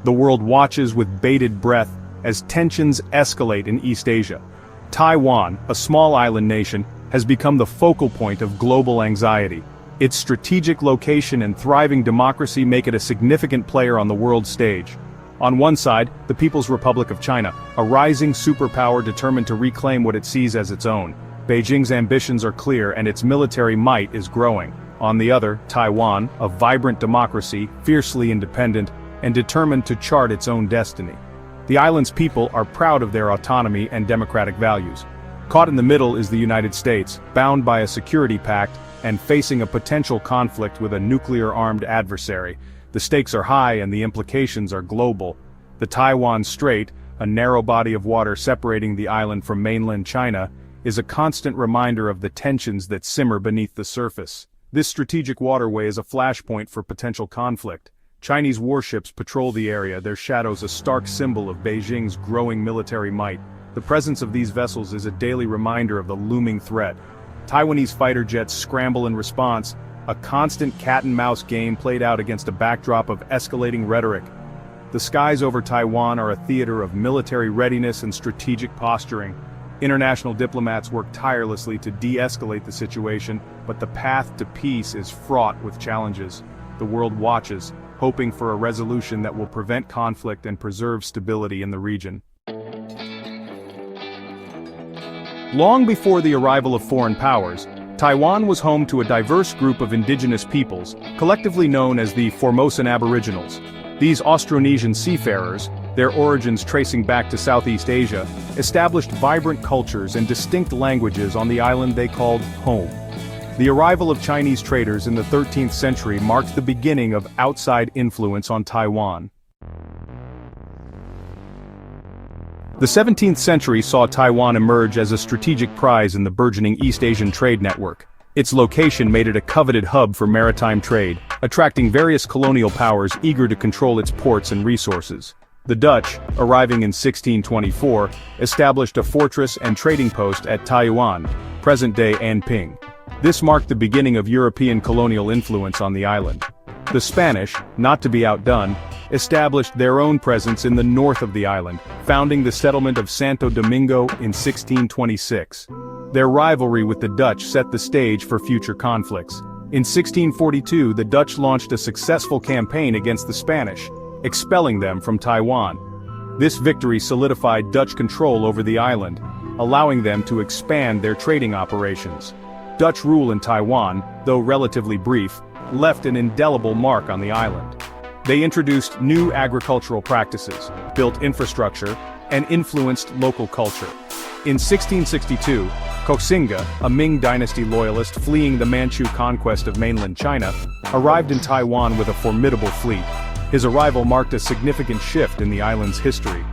The world watches with bated breath as tensions escalate in East Asia. Taiwan, a small island nation, has become the focal point of global anxiety. Its strategic location and thriving democracy make it a significant player on the world stage. On one side, the People's Republic of China, a rising superpower determined to reclaim what it sees as its own. Beijing's ambitions are clear and its military might is growing. On the other, Taiwan, a vibrant democracy, fiercely independent, and determined to chart its own destiny. The island's people are proud of their autonomy and democratic values. Caught in the middle is the United States, bound by a security pact and facing a potential conflict with a nuclear-armed adversary. The stakes are high and the implications are global. The Taiwan Strait, a narrow body of water separating the island from mainland China, is a constant reminder of the tensions that simmer beneath the surface. This strategic waterway is a flashpoint for potential conflict. Chinese warships patrol the area, their shadows a stark symbol of Beijing's growing military might. The presence of these vessels is a daily reminder of the looming threat. Taiwanese fighter jets scramble in response, a constant cat-and-mouse game played out against a backdrop of escalating rhetoric. The skies over Taiwan are a theater of military readiness and strategic posturing. International diplomats work tirelessly to de-escalate the situation, but the path to peace is fraught with challenges. The world watches, hoping for a resolution that will prevent conflict and preserve stability in the region. Long before the arrival of foreign powers, Taiwan was home to a diverse group of indigenous peoples, collectively known as the Formosan Aboriginals. These Austronesian seafarers, their origins tracing back to Southeast Asia, established vibrant cultures and distinct languages on the island they called home. The arrival of Chinese traders in the 13th century marked the beginning of outside influence on Taiwan. The 17th century saw Taiwan emerge as a strategic prize in the burgeoning East Asian trade network. Its location made it a coveted hub for maritime trade, attracting various colonial powers eager to control its ports and resources. The Dutch, arriving in 1624, established a fortress and trading post at Taiyuan, present-day Anping. This marked the beginning of European colonial influence on the island. The Spanish, not to be outdone, established their own presence in the north of the island, founding the settlement of Santo Domingo in 1626. Their rivalry with the Dutch set the stage for future conflicts. In 1642, the Dutch launched a successful campaign against the Spanish, expelling them from Taiwan. This victory solidified Dutch control over the island, allowing them to expand their trading operations. Dutch rule in Taiwan, though relatively brief, left an indelible mark on the island. They introduced new agricultural practices, built infrastructure, and influenced local culture. In 1662, Koxinga, a Ming dynasty loyalist fleeing the Manchu conquest of mainland China, arrived in Taiwan with a formidable fleet. His arrival marked a significant shift in the island's history.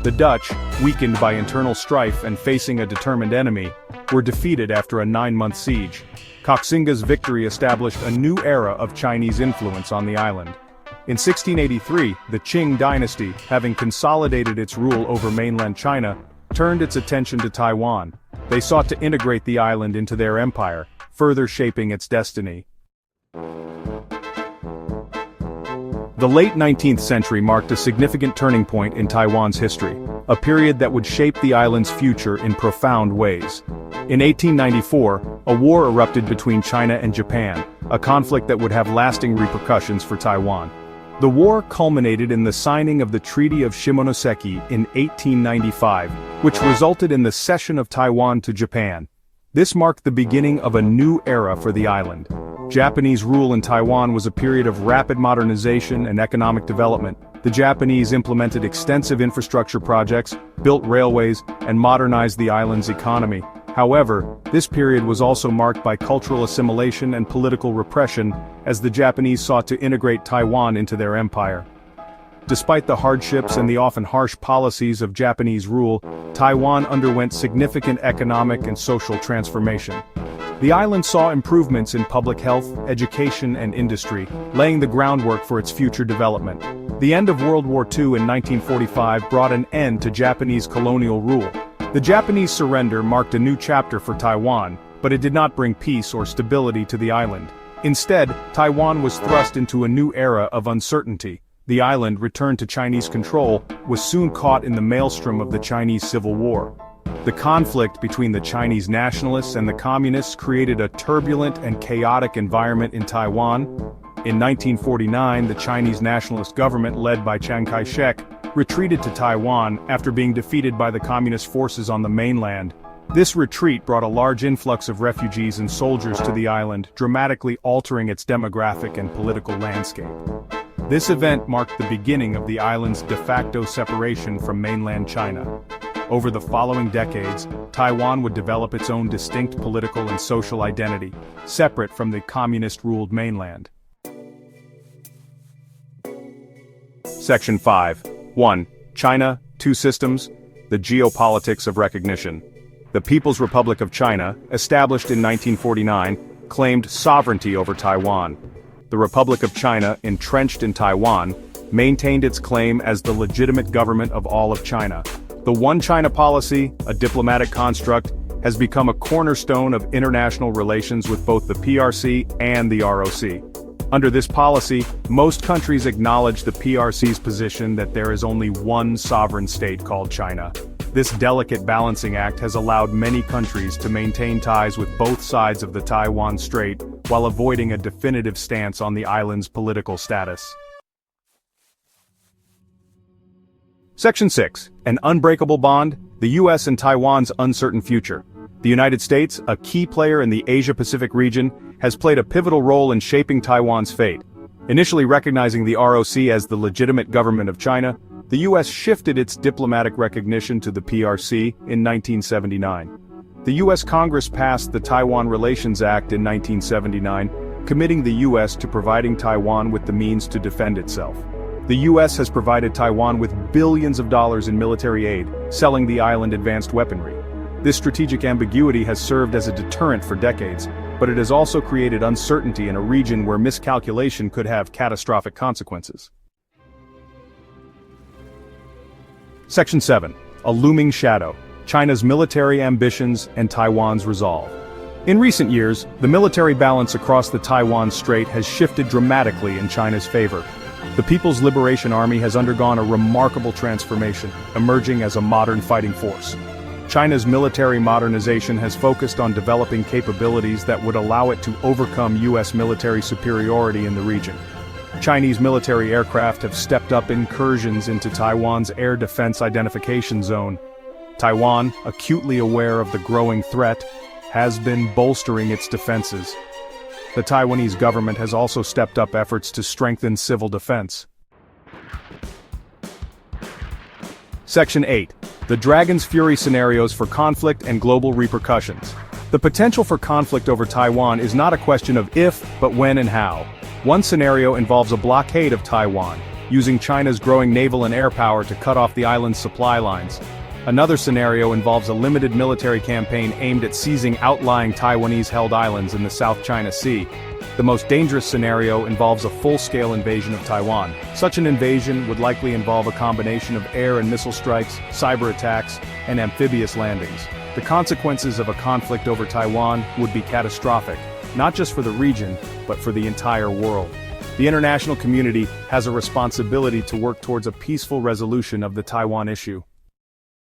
The Dutch, weakened by internal strife and facing a determined enemy, were defeated after a 9-month siege. Koxinga's victory established a new era of Chinese influence on the island. In 1683, the Qing dynasty, having consolidated its rule over mainland China, turned its attention to Taiwan. They sought to integrate the island into their empire, further shaping its destiny. The late 19th century marked a significant turning point in Taiwan's history, a period that would shape the island's future in profound ways. In 1894, a war erupted between China and Japan, a conflict that would have lasting repercussions for Taiwan. The war culminated in the signing of the Treaty of Shimonoseki in 1895, which resulted in the cession of Taiwan to Japan. This marked the beginning of a new era for the island. Japanese rule in Taiwan was a period of rapid modernization and economic development. The Japanese implemented extensive infrastructure projects, built railways, and modernized the island's economy. However, this period was also marked by cultural assimilation and political repression, as the Japanese sought to integrate Taiwan into their empire. Despite the hardships and the often harsh policies of Japanese rule, Taiwan underwent significant economic and social transformation. The island saw improvements in public health, education, and industry, laying the groundwork for its future development. The end of World War II in 1945 brought an end to Japanese colonial rule. The Japanese surrender marked a new chapter for Taiwan, but it did not bring peace or stability to the island. Instead, Taiwan was thrust into a new era of uncertainty. the island, returned to Chinese control, was soon caught in the maelstrom of the Chinese Civil War. The conflict between the Chinese nationalists and the communists created a turbulent and chaotic environment in Taiwan. In 1949, the Chinese nationalist government led by Chiang Kai-shek retreated to Taiwan after being defeated by the communist forces on the mainland. This retreat brought a large influx of refugees and soldiers to the island, dramatically altering its demographic and political landscape. This event marked the beginning of the island's de facto separation from mainland China. Over the following decades, Taiwan would develop its own distinct political and social identity, separate from the communist-ruled mainland. Section 5. 1. China, Two Systems, the Geopolitics of Recognition. The People's Republic of China, established in 1949, claimed sovereignty over Taiwan. The Republic of China, entrenched in Taiwan, maintained its claim as the legitimate government of all of China. The One China policy, a diplomatic construct, has become a cornerstone of international relations with both the PRC and the ROC. Under this policy, most countries acknowledge the PRC's position that there is only one sovereign state called China. This delicate balancing act has allowed many countries to maintain ties with both sides of the Taiwan Strait while avoiding a definitive stance on the island's political status. Section 6. An unbreakable bond, the U.S. and Taiwan's uncertain future. The United States, a key player in the Asia-Pacific region, has played a pivotal role in shaping Taiwan's fate. Initially recognizing the ROC as the legitimate government of China, the U.S. shifted its diplomatic recognition to the PRC in 1979. The U.S. Congress passed the Taiwan Relations Act in 1979, committing the U.S. to providing Taiwan with the means to defend itself. The U.S. has provided Taiwan with billions of dollars in military aid, selling the island advanced weaponry. This strategic ambiguity has served as a deterrent for decades, but it has also created uncertainty in a region where miscalculation could have catastrophic consequences. Section 7. A looming shadow, China's military ambitions and Taiwan's resolve. In recent years, the military balance across the Taiwan Strait has shifted dramatically in China's favor. The People's Liberation Army has undergone a remarkable transformation, emerging as a modern fighting force. China's military modernization has focused on developing capabilities that would allow it to overcome U.S. military superiority in the region. Chinese military aircraft have stepped up incursions into Taiwan's air defense identification zone. Taiwan, acutely aware of the growing threat, has been bolstering its defenses. The Taiwanese government has also stepped up efforts to strengthen civil defense. Section 8. The Dragon's Fury Scenarios for Conflict and Global Repercussions. The potential for conflict over Taiwan is not a question of if, but when and how. One scenario involves a blockade of Taiwan, using China's growing naval and air power to cut off the island's supply lines. Another scenario involves a limited military campaign aimed at seizing outlying Taiwanese-held islands in the South China Sea. The most dangerous scenario involves a full-scale invasion of Taiwan. Such an invasion would likely involve a combination of air and missile strikes, cyber attacks, and amphibious landings. The consequences of a conflict over Taiwan would be catastrophic, not just for the region, but for the entire world. The international community has a responsibility to work towards a peaceful resolution of the Taiwan issue.